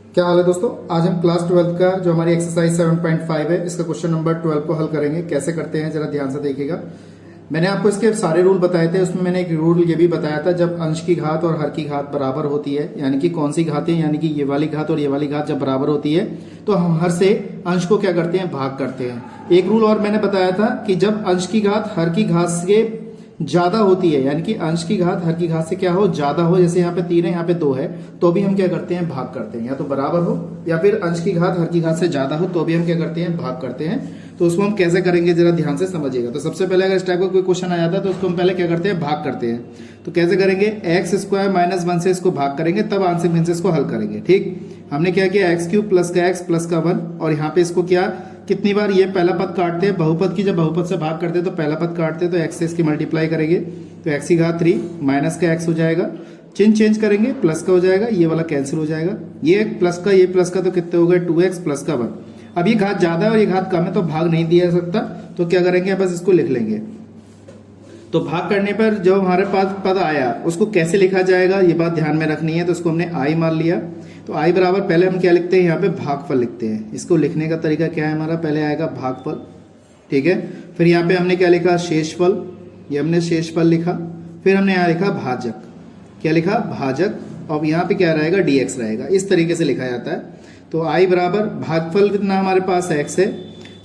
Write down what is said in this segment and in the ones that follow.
क्या हाल है दोस्तों। आज हम क्लास 12 का जो हमारी एक्सरसाइज 7.5 है इसका क्वेश्चन नंबर 12 को हल करेंगे। कैसे करते हैं जरा ध्यान से देखिएगा। मैंने आपको इसके सारे रूल बताए थे, उसमें मैंने एक रूल ये भी बताया था, जब अंश की घात और हर की घात बराबर होती है, यानी कि कौन सी घातें, यानी कि ये वाली घात और ये वाली घात जब बराबर होती है तो हम हर से अंश को क्या करते हैं, भाग करते हैं। एक रूल और मैंने बताया था कि जब अंश की घात हर की घात से ज्यादा होती है, यानी कि अंश की घात हर की घात से क्या हो, ज्यादा हो, जैसे यहाँ पे 3 है यहाँ पे 2 है, तो भी हम क्या करते हैं, भाग करते हैं। या तो बराबर हो या फिर अंश की घात हर की घात से ज्यादा हो तो भी हम क्या करते हैं, भाग करते हैं। तो उसको हम कैसे करेंगे जरा ध्यान से समझिएगा। तो सबसे पहले अगर इस टाइप का कोई क्वेश्चन आ जाता है तो उसको हम पहले क्या करते हैं, भाग करते हैं। तो कैसे करेंगे, एक्स स्क्वायर माइनस 1 से इसको भाग करेंगे, तब आंशिक भिन्न से इसको हल करेंगे। ठीक, हमने क्या किया, एक्स क्यूब प्लस का एक्स प्लस का 1, और यहाँ पे इसको क्या, कितनी बार ये पहला पद काटते हैं, बहुपद की जब बहुपद से भाग करते हैं तो पहला पद काटते हैं, तो एक्स से इसकी मल्टीप्लाई करेंगे तो एक्स की घात 3 माइनस का एक्स हो जाएगा, चिन्ह चेंज करेंगे, प्लस का हो जाएगा, ये वाला कैंसिल हो जाएगा, ये प्लस का ये प्लस का, तो कितने हो गए 2x प्लस का 1। अब ये घात ज्यादा है और ये घात कम है तो भाग नहीं दिया जा सकता, तो क्या करेंगे, बस इसको लिख लेंगे। तो भाग करने पर जो हमारे पास पद आया उसको कैसे लिखा जाएगा ये बात ध्यान में रखनी है। तो इसको हमने आई मान लिया, तो आई बराबर पहले हम क्या लिखते हैं, यहाँ पे भागफल लिखते हैं। इसको लिखने का तरीका क्या है हमारा, पहले आएगा भागफल, ठीक है, फिर यहाँ पे हमने क्या लिखा, शेषफल, ये हमने शेषफल लिखा, फिर हमने यहाँ लिखा भाजक, क्या लिखा, भाजक, और यहाँ पे क्या रहेगा, dx रहेगा। इस तरीके से लिखा जाता है। तो आई बराबर भागफल कितना हमारे पास x है,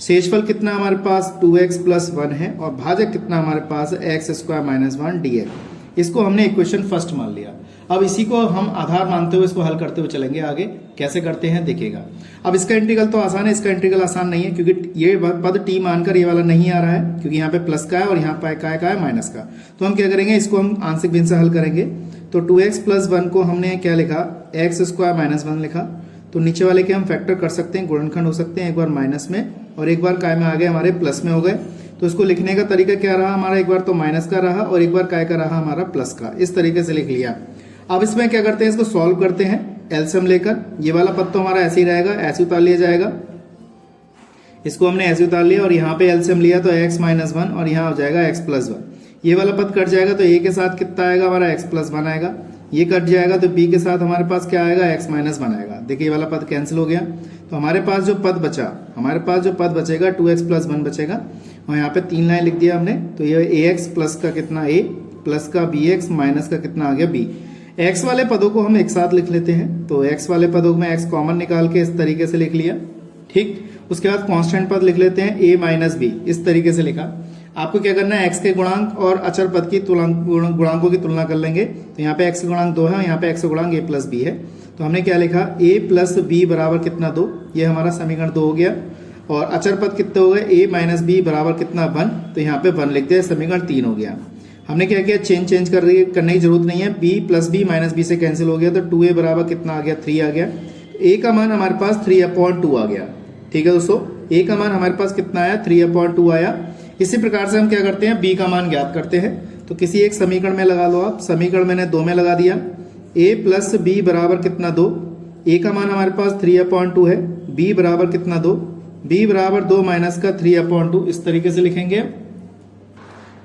शेषफल कितना हमारे पास 2x प्लस 1 है, और भाजक कितना हमारे पास एक्स स्क्वायर माइनस 1 dx। इसको हमने इक्वेशन फर्स्ट मान लिया। अब इसी को हम आधार मानते हुए इसको हल करते हुए चलेंगे आगे। कैसे करते हैं देखिएगा। अब इसका इंटीग्रल तो आसान है, इसका इंटीग्रल आसान नहीं है, क्योंकि ये पद t मानकर ये वाला नहीं आ रहा है, क्योंकि यहाँ पे प्लस का है और यहाँ पे का है माइनस का। तो हम क्या करेंगे, इसको हम आंशिक भिन्न से हल करेंगे। तो 2x प्लस 1 को हमने क्या लिखा, एक्स स्क्वायर माइनस 1 लिखा। तो नीचे वाले के हम फैक्टर कर सकते हैं, गुणनखंड हो सकते हैं, एक बार माइनस में और एक बार काय में आ गए हमारे प्लस में हो गए। तो इसको लिखने का तरीका क्या रहा हमारा, एक बार तो माइनस का रहा और एक बार काय का रहा हमारा प्लस का। इस तरीके से लिख लिया। अब इसमें क्या करते हैं, इसको सॉल्व करते हैं एलसीएम लेकर। ये वाला पद तो हमारा ऐसे ही रहेगा, ऐसे उतार लिया जाएगा, इसको हमने ऐसे उतार लिया, और यहाँ पे एलसीएम लिया तो x माइनस 1 और यहाँ हो जाएगा x प्लस 1। ये वाला पद कट जाएगा तो a के साथ कितना आएगा हमारा, x प्लस 1 आएगा। ये कट जाएगा तो b के साथ हमारे पास क्या आएगा, x माइनस 1 आएगा। देखिए ये वाला पद कैंसिल हो गया, तो हमारे पास जो पद बचा, हमारे पास जो पद बचेगा 2x प्लस 1 बचेगा, और यहाँ पे 3 लाइन लिख दिया हमने। तो ये ax प्लस का कितना a प्लस का bx माइनस का कितना आ गया b। x वाले पदों को हम एक साथ लिख लेते हैं। तो x वाले पदों में x कॉमन निकाल के इस तरीके से लिख लिया, ठीक। उसके बाद कांस्टेंट पद लिख लेते हैं a माइनस b, इस तरीके से लिखा। आपको क्या करना है, x के गुणांक और अचर पद की गुणांकों की तुलना कर लेंगे। तो यहाँ पे x के गुणांक 2 है और यहाँ पे x का गुणांक a प्लस b है। तो हमने क्या लिखा, a प्लस b बराबर कितना 2, ये हमारा समीकरण 2 हो गया। और अचर पद कितने हो गए, a माइनस b बराबर कितना 1, तो यहाँ पे 1 लिख दिया, समीकरण 3 हो गया। हमने क्या किया, चेंज करने की जरूरत नहीं है, b plus b minus b से कैंसिल हो गया, तो 2a बराबर कितना आ गया, 3 आ गया। a का मान हमारे पास 3/2 आ गया, ठीक है दोस्तों। a का मान हमारे पास कितना आया, 3/2 आया। इसी प्रकार से हम क्या करते हैं, b का मान ज्ञात करते हैं। तो किसी एक समीकरण में लगा लो आप, समीकरण मैंने 2 में लगा दिया, a प्लस b बराबर कितना 2, a का मान हमारे पास 3/2 है, b बराबर कितना 2, b बराबर 2 माइनस का 3/2, इस तरीके से लिखेंगे।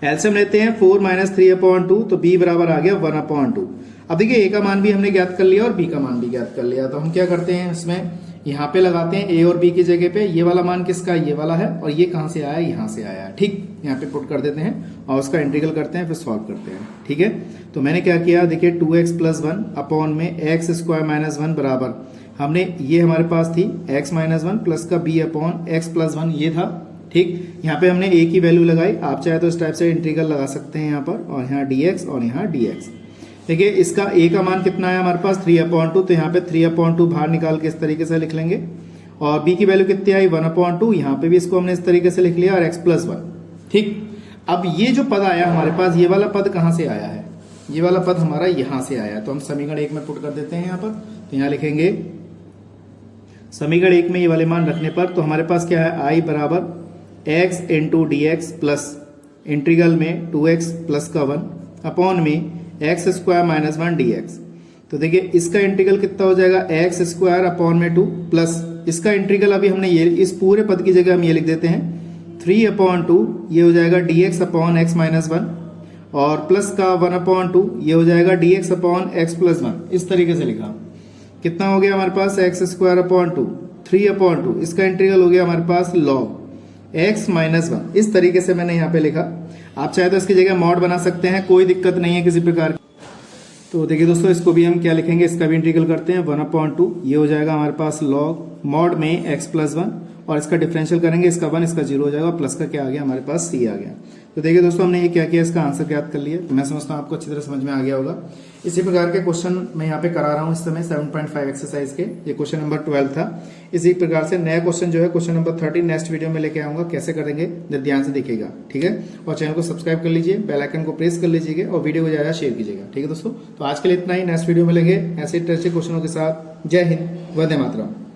एलसीएम लेते हैं 4 माइनस 3/2, तो b बराबर आ गया 1/2। अब देखिए a का मान भी हमने ज्ञात कर लिया और b का मान भी ज्ञात कर लिया। तो हम क्या करते हैं, इसमें यहाँ पे लगाते हैं a और b की जगह पे। ये वाला मान किसका, ये वाला है, और ये कहाँ से आया, यहाँ से आया, ठीक। यहाँ पे पुट कर देते हैं और उसका इंटीग्रल करते हैं, फिर सॉल्व करते हैं, ठीक है। तो मैंने क्या किया, देखिए 2x प्लस 1 अपॉन में एक्स स्क्वायर माइनस 1 बराबर, हमने ये हमारे पास थी x माइनस 1 प्लस का b अपॉन एक्स प्लस 1, ये था, ठीक। यहाँ पे हमने a की वैल्यू लगाई, आप चाहे तो इस टाइप से इंटीग्रल लगा सकते हैं यहाँ पर, और यहाँ dx और यहाँ dx। देखिए इसका a का मान कितना है हमारे पास 3/2, तो यहाँ पे 3/2 बाहर निकाल के इस तरीके से लिख लेंगे। और b की वैल्यू कितनी आई, 1/2, यहाँ पे भी इसको हमने इस तरीके से लिख लिया, और x प्लस 1, ठीक। अब ये जो पद आया हमारे पास, ये वाला पद कहाँ से आया है, ये वाला पद हमारा यहाँ से आया। तो हम समीकरण 1 में पुट कर देते हैं यहाँ पर। तो यहाँ लिखेंगे समीकरण 1 में ये वाले मान रखने पर, तो हमारे पास क्या है, i बराबर x into D x plus integral में 2x प्लस का 1 अपॉन में एक्स स्क्वायर माइनस 1 dx। तो देखिए इसका इंटीग्रल कितना हो जाएगा, एक्स स्क्वायर अपॉन में 2 प्लस इसका इंटीग्रल अभी हमने ये इस पूरे पद की जगह हम ये लिख देते हैं 3/2, ये हो जाएगा dx अपॉन x माइनस 1, और प्लस का 1/2 ये हो जाएगा dx अपॉन x प्लस 1, इस तरीके से लिखा। कितना हो गया हमारे पास x² 3/2 इसका इंटीग्रल हो गया हमारे पास log x माइनस 1। इस तरीके से मैंने यहाँ पे लिखा। आप चाहे तो इसकी जगह मॉड बना सकते हैं, कोई दिक्कत नहीं है किसी प्रकार की। तो देखिए दोस्तों, इसको भी हम क्या लिखेंगे, इसका भी इंटीग्रल करते हैं 1/2। ये हो जाएगा हमारे पास log मॉड में x+1 और इसका डिफरेंशियल करेंगे, इसका 1 इसका 0 हो जाएगा, प्लस का क्या आ गया हमारे पास c आ गया। तो देखिए दोस्तों, हमने ये क्या किया, इसका आंसर ज्ञात कर लिया। मैं समझता हूँ आपको अच्छी तरह समझ में आ गया होगा। इसी प्रकार के क्वेश्चन मैं यहाँ पे करा रहा हूँ इस समय 7.5 एक्सरसाइज के। ये क्वेश्चन नंबर 12 था। इसी प्रकार से नया क्वेश्चन जो है क्वेश्चन नंबर 13 नेक्स्ट वीडियो में लेके आऊंगा। कैसे करेंगे ध्यान से देखिएगा, ठीक है। और चैनल को सब्सक्राइब कर लीजिए, बेल आइकन को प्रेस कर लीजिएगा और वीडियो को ज्यादा शेयर कीजिएगा, ठीक है दोस्तों। तो आज के लिए इतना ही, नेक्स्ट वीडियो में लेंगे ऐसे इंटरेस्टिंग क्वेश्चनों के साथ। जय हिंद, वंदे मातरम।